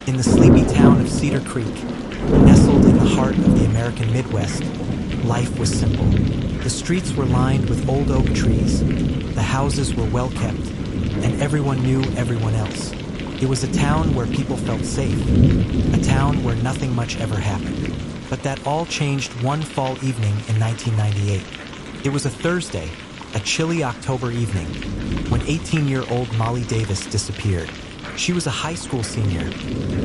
In the sleepy town of Cedar Creek, nestled in the heart of the American Midwest, life was simple. The streets were lined with old oak trees, the houses were well kept, and everyone knew everyone else. It was a town where people felt safe, a town where nothing much ever happened. But that all changed one fall evening in 1998. It was a Thursday, a chilly October evening, when 18-year-old Molly Davis disappeared. She was a high school senior,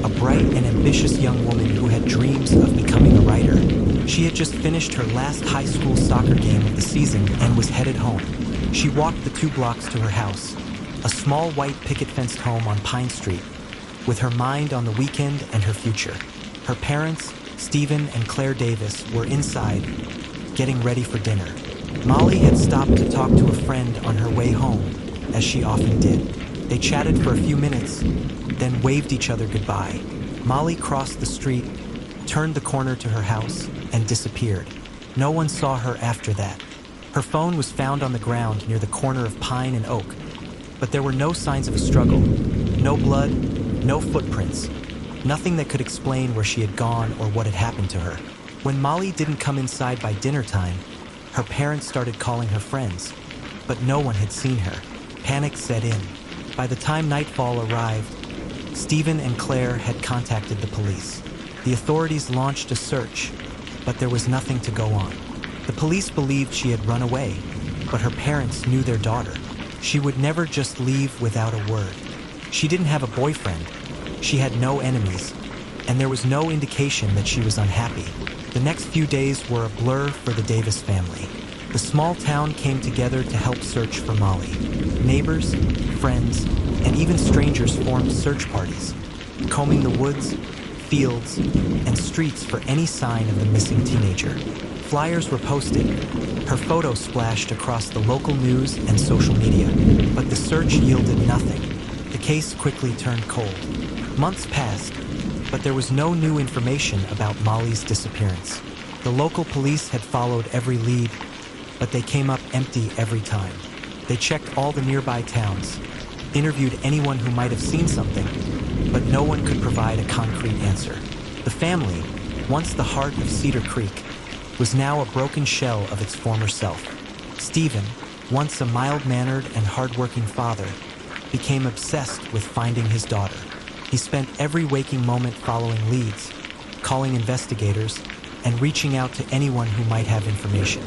a bright and ambitious young woman who had dreams of becoming a writer. She had just finished her last high school soccer game of the season and was headed home. She walked the 2 blocks to her house, a small white picket-fenced home on Pine Street, with her mind on the weekend and her future. Her parents, Stephen and Claire Davis, were inside, getting ready for dinner. Molly had stopped to talk to a friend on her way home, as she often did. They chatted for a few minutes, then waved each other goodbye. Molly crossed the street, turned the corner to her house, and disappeared. No one saw her after that. Her phone was found on the ground near the corner of Pine and Oak, but there were no signs of a struggle, no blood, no footprints, nothing that could explain where she had gone or what had happened to her. When Molly didn't come inside by dinner time, her parents started calling her friends, but no one had seen her. Panic set in. By the time nightfall arrived, Stephen and Claire had contacted the police. The authorities launched a search, but there was nothing to go on. The police believed she had run away, but her parents knew their daughter. She would never just leave without a word. She didn't have a boyfriend, she had no enemies, and there was no indication that she was unhappy. The next few days were a blur for the Davis family. The small town came together to help search for Molly. Neighbors, friends, and even strangers formed search parties, combing the woods, fields, and streets for any sign of the missing teenager. Flyers were posted, her photo splashed across the local news and social media, but the search yielded nothing. The case quickly turned cold. Months passed, but there was no new information about Molly's disappearance. The local police had followed every lead, but they came up empty every time. They checked all the nearby towns, interviewed anyone who might have seen something, but no one could provide a concrete answer. The family, once the heart of Cedar Creek, was now a broken shell of its former self. Stephen, once a mild-mannered and hard-working father, became obsessed with finding his daughter. He spent every waking moment following leads, calling investigators, and reaching out to anyone who might have information.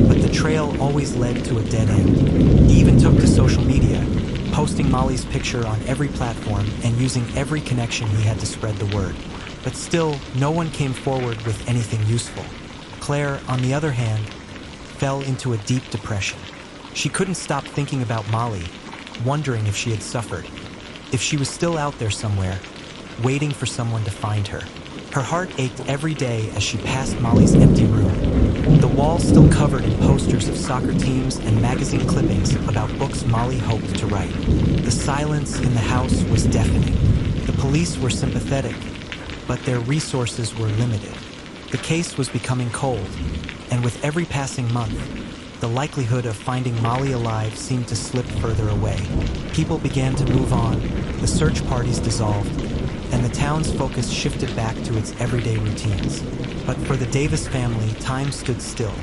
But the trail always led to a dead end. He even took to social media, posting Molly's picture on every platform and using every connection he had to spread the word. But still, no one came forward with anything useful. Claire, on the other hand, fell into a deep depression. She couldn't stop thinking about Molly, wondering if she had suffered, if she was still out there somewhere, waiting for someone to find her. Her heart ached every day as she passed Molly's empty room, the walls still covered in posters of soccer teams and magazine clippings about books Molly hoped to write. The silence in the house was deafening. The police were sympathetic, but their resources were limited. The case was becoming cold, and with every passing month, the likelihood of finding Molly alive seemed to slip further away. People began to move on, the search parties dissolved, and the town's focus shifted back to its everyday routines. But for the Davis family, time stood still.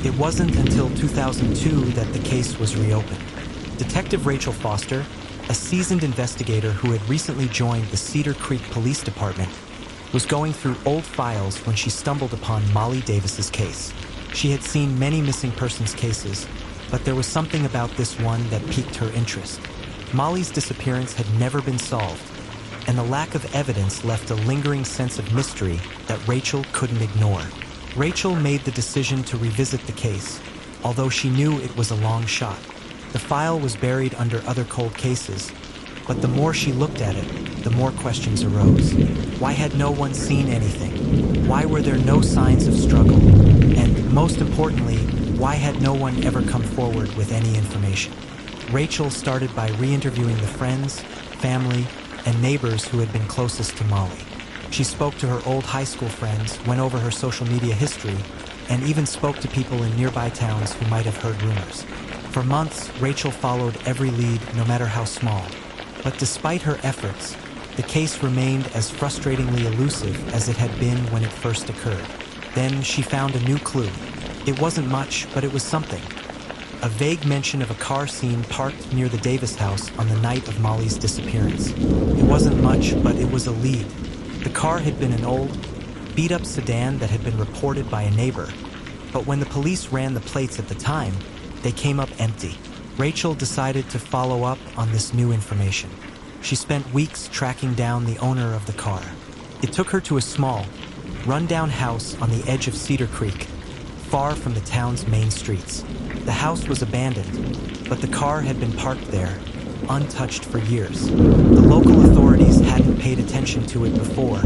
It wasn't until 2002 that the case was reopened. Detective Rachel Foster, a seasoned investigator who had recently joined the Cedar Creek Police Department, was going through old files when she stumbled upon Molly Davis's case. She had seen many missing persons cases, but there was something about this one that piqued her interest. Molly's disappearance had never been solved, and the lack of evidence left a lingering sense of mystery that Rachel couldn't ignore. Rachel made the decision to revisit the case, although she knew it was a long shot. The file was buried under other cold cases, but the more she looked at it, the more questions arose. Why had no one seen anything? Why were there no signs of struggle? And most importantly, why had no one ever come forward with any information? Rachel started by re-interviewing the friends, family, and neighbors who had been closest to Molly. She spoke to her old high school friends, went over her social media history, and even spoke to people in nearby towns who might have heard rumors. For months, Rachel followed every lead, no matter how small. But despite her efforts, The case remained as frustratingly elusive as it had been when it first occurred. Then she found a new clue. It wasn't much, but it was something. A vague mention of a car seen parked near the Davis house on the night of Molly's disappearance. It wasn't much, but it was a lead. The car had been an old, beat-up sedan that had been reported by a neighbor. But when the police ran the plates at the time, they came up empty. Rachel decided to follow up on this new information. She spent weeks tracking down the owner of the car. It took her to a small, run-down house on the edge of Cedar Creek, far from the town's main streets. The house was abandoned, but the car had been parked there, untouched for years. The local authorities hadn't paid attention to it before,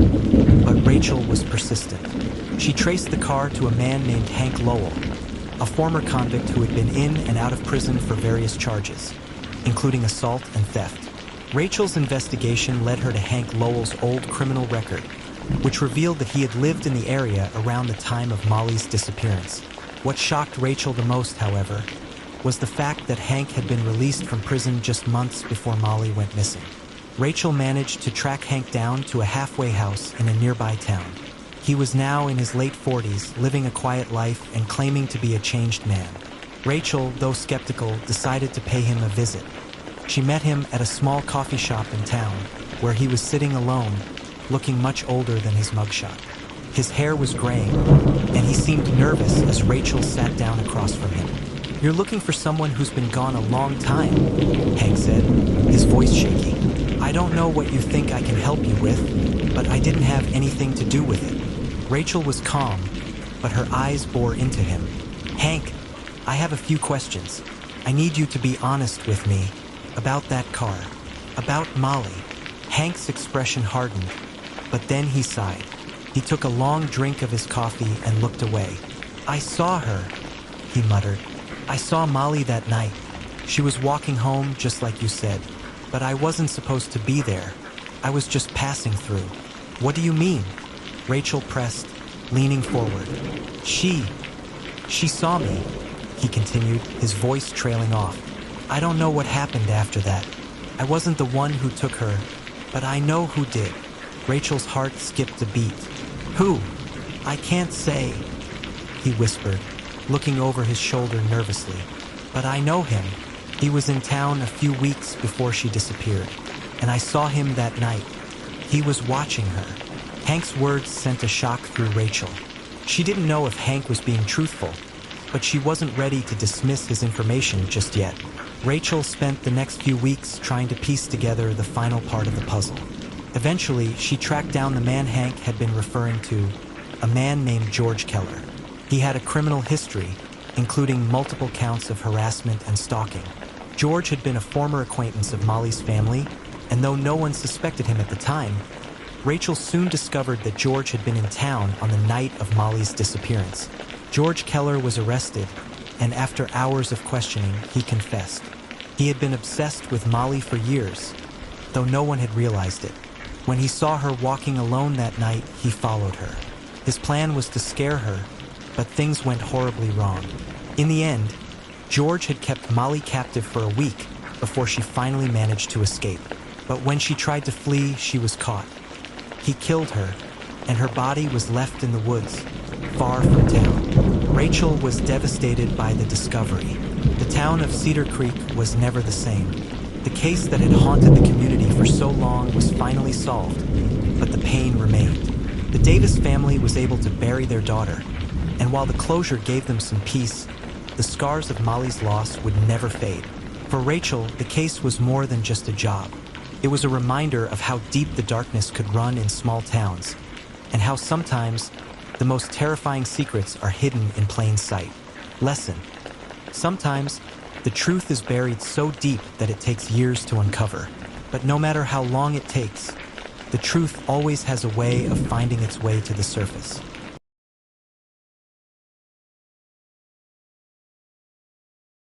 but Rachel was persistent. She traced the car to a man named Hank Lowell, a former convict who had been in and out of prison for various charges, including assault and theft. Rachel's investigation led her to Hank Lowell's old criminal record, which revealed that he had lived in the area around the time of Molly's disappearance. What shocked Rachel the most, however, was the fact that Hank had been released from prison just months before Molly went missing. Rachel managed to track Hank down to a halfway house in a nearby town. He was now in his late 40s, living a quiet life and claiming to be a changed man. Rachel, though skeptical, decided to pay him a visit. She met him at a small coffee shop in town, where he was sitting alone, looking much older than his mugshot. His hair was graying, and he seemed nervous as Rachel sat down across from him. "You're looking for someone who's been gone a long time," Hank said, his voice shaky. "I don't know what you think I can help you with, but I didn't have anything to do with it." Rachel was calm, but her eyes bore into him. "Hank, I have a few questions. I need you to be honest with me about that car, about Molly." Hank's expression hardened, but then he sighed. He took a long drink of his coffee and looked away. "I saw her," he muttered. "I saw Molly that night. She was walking home just like you said, but I wasn't supposed to be there. I was just passing through." "What do you mean?" Rachel pressed, leaning forward. She saw me," he continued, his voice trailing off. "I don't know what happened after that. I wasn't the one who took her, but I know who did." Rachel's heart skipped a beat. "Who?" "I can't say," he whispered, looking over his shoulder nervously. "But I know him. He was in town a few weeks before she disappeared, and I saw him that night. He was watching her." Hank's words sent a shock through Rachel. She didn't know if Hank was being truthful, but she wasn't ready to dismiss his information just yet. Rachel spent the next few weeks trying to piece together the final part of the puzzle. Eventually, she tracked down the man Hank had been referring to, a man named George Keller. He had a criminal history, including multiple counts of harassment and stalking. George had been a former acquaintance of Molly's family, and though no one suspected him at the time, Rachel soon discovered that George had been in town on the night of Molly's disappearance. George Keller was arrested, and after hours of questioning, he confessed. He had been obsessed with Molly for years, though no one had realized it. When he saw her walking alone that night, he followed her. His plan was to scare her, but things went horribly wrong. In the end, George had kept Molly captive for a week before she finally managed to escape. But when she tried to flee, she was caught. He killed her, and her body was left in the woods, far from town. Rachel was devastated by the discovery. The town of Cedar Creek was never the same. The case that had haunted the community for so long was finally solved, but the pain remained. The Davis family was able to bury their daughter, and while the closure gave them some peace, the scars of Molly's loss would never fade. For Rachel, the case was more than just a job. It was a reminder of how deep the darkness could run in small towns, and how sometimes the most terrifying secrets are hidden in plain sight. Lesson: sometimes the truth is buried so deep that it takes years to uncover. But no matter how long it takes, the truth always has a way of finding its way to the surface.